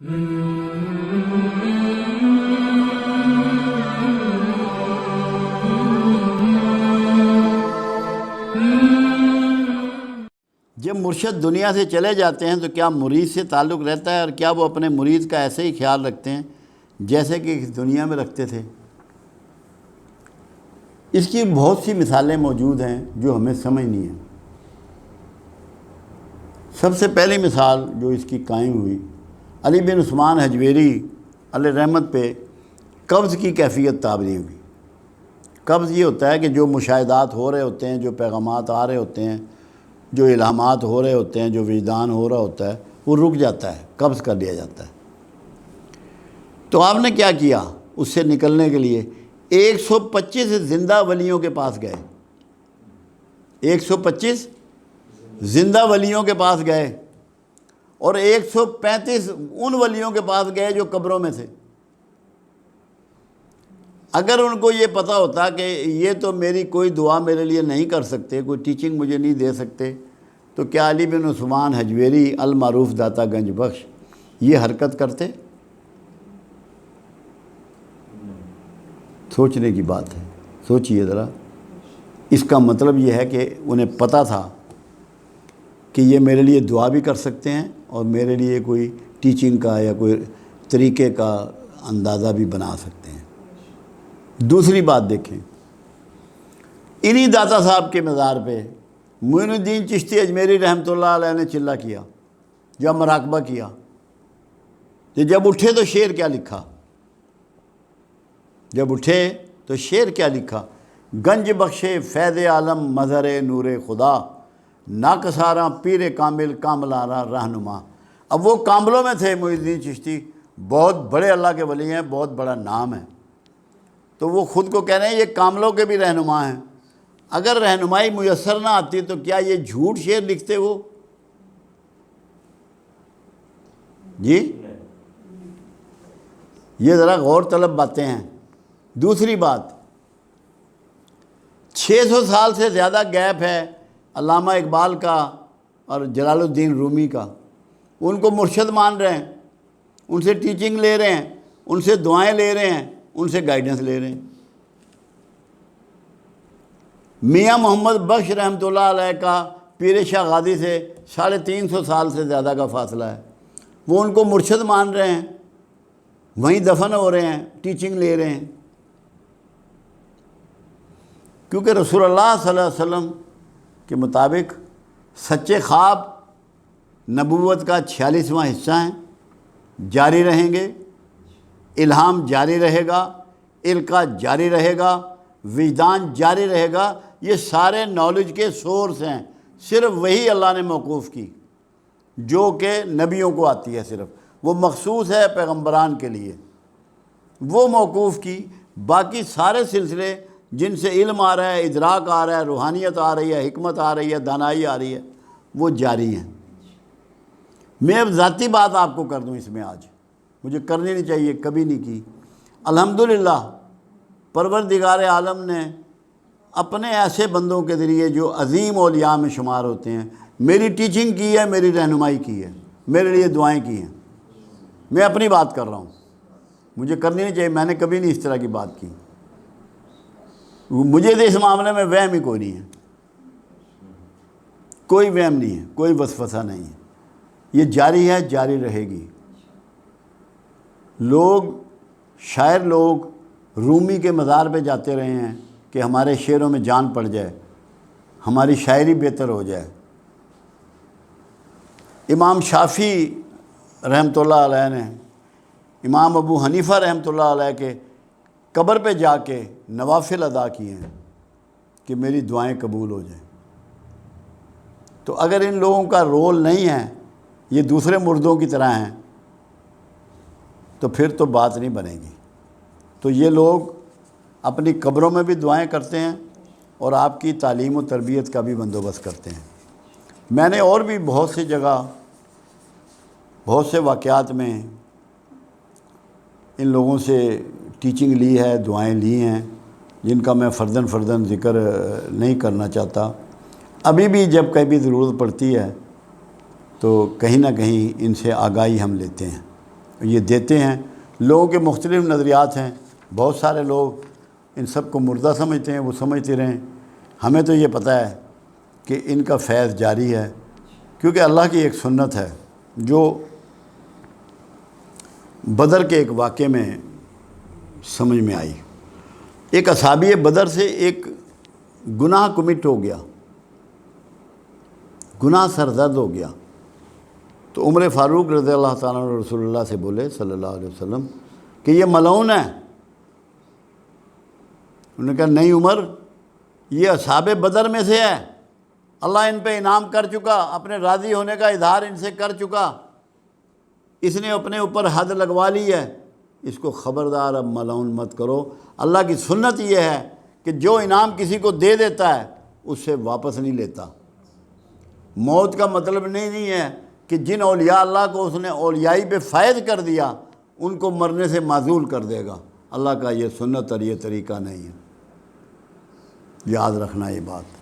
جب مرشد دنیا سے چلے جاتے ہیں تو کیا مرید سے تعلق رہتا ہے، اور کیا وہ اپنے مرید کا ایسے ہی خیال رکھتے ہیں جیسے کہ دنیا میں رکھتے تھے؟ اس کی بہت سی مثالیں موجود ہیں جو ہمیں سمجھنی ہیں۔ سب سے پہلی مثال جو اس کی قائم ہوئی، علی بن عثمان حجویری علیہ رحمت پہ قبض کی کیفیت تعبیر ہوئی۔ قبض یہ ہوتا ہے کہ جو مشاہدات ہو رہے ہوتے ہیں، جو پیغامات آ رہے ہوتے ہیں، جو الہامات ہو رہے ہوتے ہیں، جو وجدان ہو رہا ہوتا ہے، وہ رک جاتا ہے، قبض کر لیا جاتا ہے۔ تو آپ نے کیا کیا اس سے نکلنے کے لیے؟ 125 زندہ ولیوں کے پاس گئے، 125 زندہ ولیوں کے پاس گئے، اور 135 ان ولیوں کے پاس گئے جو قبروں میں تھے۔ اگر ان کو یہ پتہ ہوتا کہ یہ تو میری کوئی دعا میرے لیے نہیں کر سکتے، کوئی ٹیچنگ مجھے نہیں دے سکتے، تو کیا علی بن عثمان حجویری المعروف داتا گنج بخش یہ حرکت کرتے؟ سوچنے کی بات ہے، سوچئے ذرا۔ اس کا مطلب یہ ہے کہ انہیں پتہ تھا کہ یہ میرے لیے دعا بھی کر سکتے ہیں اور میرے لیے کوئی ٹیچنگ کا یا کوئی طریقے کا اندازہ بھی بنا سکتے ہیں۔ دوسری بات دیکھیں، انہی داتا صاحب کے مزار پہ معین الدین چشتی اجمیری رحمۃ اللہ علیہ نے چلہ کیا، جب مراقبہ کیا، کہ جب اٹھے تو شعر کیا لکھا، جب اٹھے تو شعر کیا لکھا؟ گنج بخشے فیض عالم مظہر نور خدا، ناکساراں پیر کامل کاملانہ رہنما۔ اب وہ کاملوں میں تھے معین الدین چشتی، بہت بڑے اللہ کے ولی ہیں، بہت بڑا نام ہے، تو وہ خود کو کہہ رہے ہیں یہ کاملوں کے بھی رہنما ہیں۔ اگر رہنمائی میسر نہ آتی تو کیا یہ جھوٹ شعر لکھتے وہ؟ جی یہ ذرا غور طلب باتیں ہیں۔ دوسری بات، 600 سال سے زیادہ گیپ ہے علامہ اقبال کا اور جلال الدین رومی کا۔ ان کو مرشد مان رہے ہیں، ان سے ٹیچنگ لے رہے ہیں، ان سے دعائیں لے رہے ہیں، ان سے گائیڈنس لے رہے ہیں۔ میاں محمد بخش رحمۃ اللہ علیہ کا پیر شاہ غازی سے 350 سال سے زیادہ کا فاصلہ ہے، وہ ان کو مرشد مان رہے ہیں، وہیں دفن ہو رہے ہیں، ٹیچنگ لے رہے ہیں۔ کیونکہ رسول اللہ صلی اللہ علیہ وسلم کے مطابق سچے خواب نبوت کا 46واں حصہ ہیں، جاری رہیں گے، الہام جاری رہے گا، القاء جاری رہے گا، وجدان جاری رہے گا۔ یہ سارے نالج کے سورس ہیں، صرف وہی اللہ نے موقوف کی جو کہ نبیوں کو آتی ہے، صرف وہ مخصوص ہے پیغمبران کے لیے، وہ موقوف کی۔ باقی سارے سلسلے جن سے علم آ رہا ہے، ادراک آ رہا ہے، روحانیت آ رہی ہے، حکمت آ رہی ہے، دانائی آ رہی ہے، وہ جاری ہیں۔ میں اب ذاتی بات آپ کو کر دوں اس میں، آج مجھے کرنی نہیں چاہیے، کبھی نہیں کی۔ الحمدللہ پروردگار عالم نے اپنے ایسے بندوں کے ذریعے جو عظیم اولیاء میں شمار ہوتے ہیں میری ٹیچنگ کی ہے، میری رہنمائی کی ہے، میرے لیے دعائیں کی ہیں۔ میں اپنی بات کر رہا ہوں، مجھے کرنی نہیں چاہیے، میں نے کبھی نہیں اس طرح کی بات کی۔ مجھے تو اس معاملے میں وہم ہی کوئی نہیں ہے، کوئی وہم نہیں ہے، کوئی وسوسہ نہیں ہے، یہ جاری ہے، جاری رہے گی۔ شاعر لوگ رومی کے مزار پہ جاتے رہے ہیں کہ ہمارے شعروں میں جان پڑ جائے، ہماری شاعری بہتر ہو جائے۔ امام شافعی رحمۃ اللہ علیہ نے امام ابو حنیفہ رحمۃ اللہ علیہ کے قبر پہ جا کے نوافل ادا کیے ہیں کہ میری دعائیں قبول ہو جائیں۔ تو اگر ان لوگوں کا رول نہیں ہے، یہ دوسرے مردوں کی طرح ہیں، تو پھر تو بات نہیں بنے گی۔ تو یہ لوگ اپنی قبروں میں بھی دعائیں کرتے ہیں اور آپ کی تعلیم و تربیت کا بھی بندوبست کرتے ہیں۔ میں نے اور بھی بہت سی جگہ، بہت سے واقعات میں ان لوگوں سے ٹیچنگ لی ہے، دعائیں لی ہیں، جن کا میں فرداً ذکر نہیں کرنا چاہتا۔ ابھی بھی جب کبھی ضرورت پڑتی ہے تو کہیں نہ کہیں ان سے آگاہی ہم لیتے ہیں۔ یہ دیتے ہیں۔ لوگوں کے مختلف نظریات ہیں، بہت سارے لوگ ان سب کو مردہ سمجھتے ہیں، وہ سمجھتے رہیں۔ ہمیں تو یہ پتہ ہے کہ ان کا فیض جاری ہے، کیونکہ اللہ کی ایک سنت ہے جو بدر کے ایک واقعے میں سمجھ میں آئی۔ ایک اصحابی بدر سے ایک گناہ کمٹ ہو گیا، گناہ سرزد ہو گیا، تو عمر فاروق رضی اللہ تعالیٰ عنہ رسول اللہ سے بولے صلی اللہ علیہ وسلم کہ یہ ملعون ہے۔ انہوں نے کہا نہیں عمر، یہ اصحاب بدر میں سے ہے، اللہ ان پہ انعام کر چکا، اپنے راضی ہونے کا اظہار ان سے کر چکا، اس نے اپنے اوپر حد لگوا لی ہے، اس کو خبردار اب ملعون مت کرو۔ اللہ کی سنت یہ ہے کہ جو انعام کسی کو دے دیتا ہے اس سے واپس نہیں لیتا۔ موت کا مطلب نہیں ہے کہ جن اولیاء اللہ کو اس نے اولیائی پہ فائد کر دیا ان کو مرنے سے معزول کر دے گا۔ اللہ کا یہ سنت اور یہ طریقہ نہیں ہے، یاد رکھنا یہ بات۔